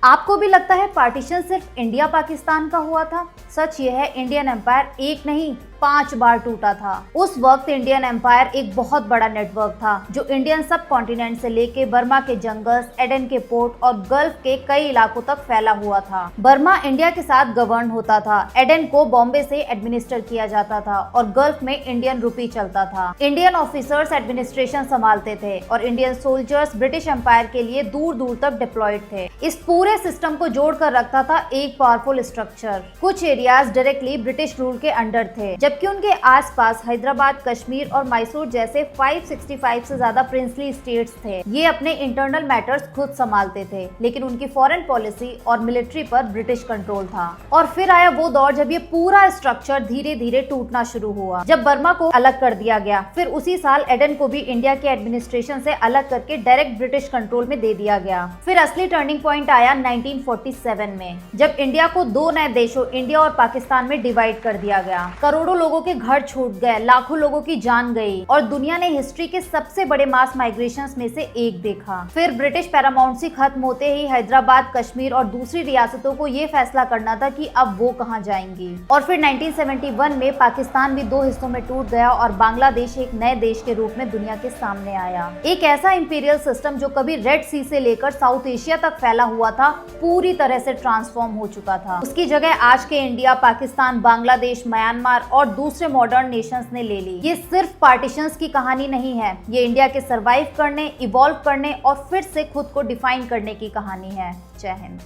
आपको भी लगता है पार्टीशन सिर्फ इंडिया पाकिस्तान का हुआ था? सच ये है, इंडियन एम्पायर एक नहीं 5 बार टूटा था। उस वक्त इंडियन एम्पायर एक बहुत बड़ा नेटवर्क था जो इंडियन सब कॉन्टिनेंट से लेके बर्मा के जंगल्स, एडन के पोर्ट और गल्फ के कई इलाकों तक फैला हुआ था। बर्मा इंडिया के साथ गवर्न होता था, एडन को बॉम्बे से एडमिनिस्टर किया जाता था और गल्फ में इंडियन रुपी चलता था। इंडियन ऑफिसर्स एडमिनिस्ट्रेशन संभालते थे और इंडियन सोल्जर्स ब्रिटिश एम्पायर के लिए दूर दूर तक डिप्लॉयड थे। इस पूरे सिस्टम को जोड़कर रखता था एक पावरफुल स्ट्रक्चर। कुछ एरियाज डायरेक्टली ब्रिटिश रूल के अंडर थे, जबकि उनके आसपास हैदराबाद, कश्मीर और मैसूर जैसे 565 से ज्यादा प्रिंसली स्टेट्स थे। ये अपने इंटरनल मैटर्स खुद संभालते थे, लेकिन उनकी फॉरेन पॉलिसी और मिलिट्री पर ब्रिटिश कंट्रोल था। और फिर आया वो दौर जब ये पूरा स्ट्रक्चर धीरे धीरे टूटना शुरू हुआ, जब बर्मा को अलग कर दिया गया। फिर उसी साल एडन को भी इंडिया के एडमिनिस्ट्रेशन से अलग करके डायरेक्ट ब्रिटिश कंट्रोल में दे दिया गया। फिर असली टर्निंग पॉइंट आया 1947 में, जब इंडिया को दो नए देशों इंडिया और पाकिस्तान में डिवाइड कर दिया गया। करोड़ों लोगों के घर छूट गए, लाखों लोगों की जान गई और दुनिया ने हिस्ट्री के सबसे बड़े मास माइग्रेशंस में से एक देखा। फिर ब्रिटिश पैरामाउंसी खत्म होते ही हैदराबाद, कश्मीर और दूसरी रियासतों को ये फैसला करना था कि अब वो कहाँ जाएंगी। और फिर 1971 में पाकिस्तान भी दो हिस्सों में टूट गया और बांग्लादेश एक नए देश के रूप में दुनिया के सामने आया। एक ऐसा इंपीरियल सिस्टम जो कभी रेड सी से लेकर साउथ एशिया तक फैला हुआ था, पूरी तरह से ट्रांसफॉर्म हो चुका था। उसकी जगह आज के इंडिया, पाकिस्तान, बांग्लादेश, म्यांमार और दूसरे मॉडर्न नेशंस ने ले ली। ये सिर्फ पार्टीशंस की कहानी नहीं है, ये इंडिया के सरवाइव करने, इवॉल्व करने और फिर से खुद को डिफाइन करने की कहानी है। जय हिंद।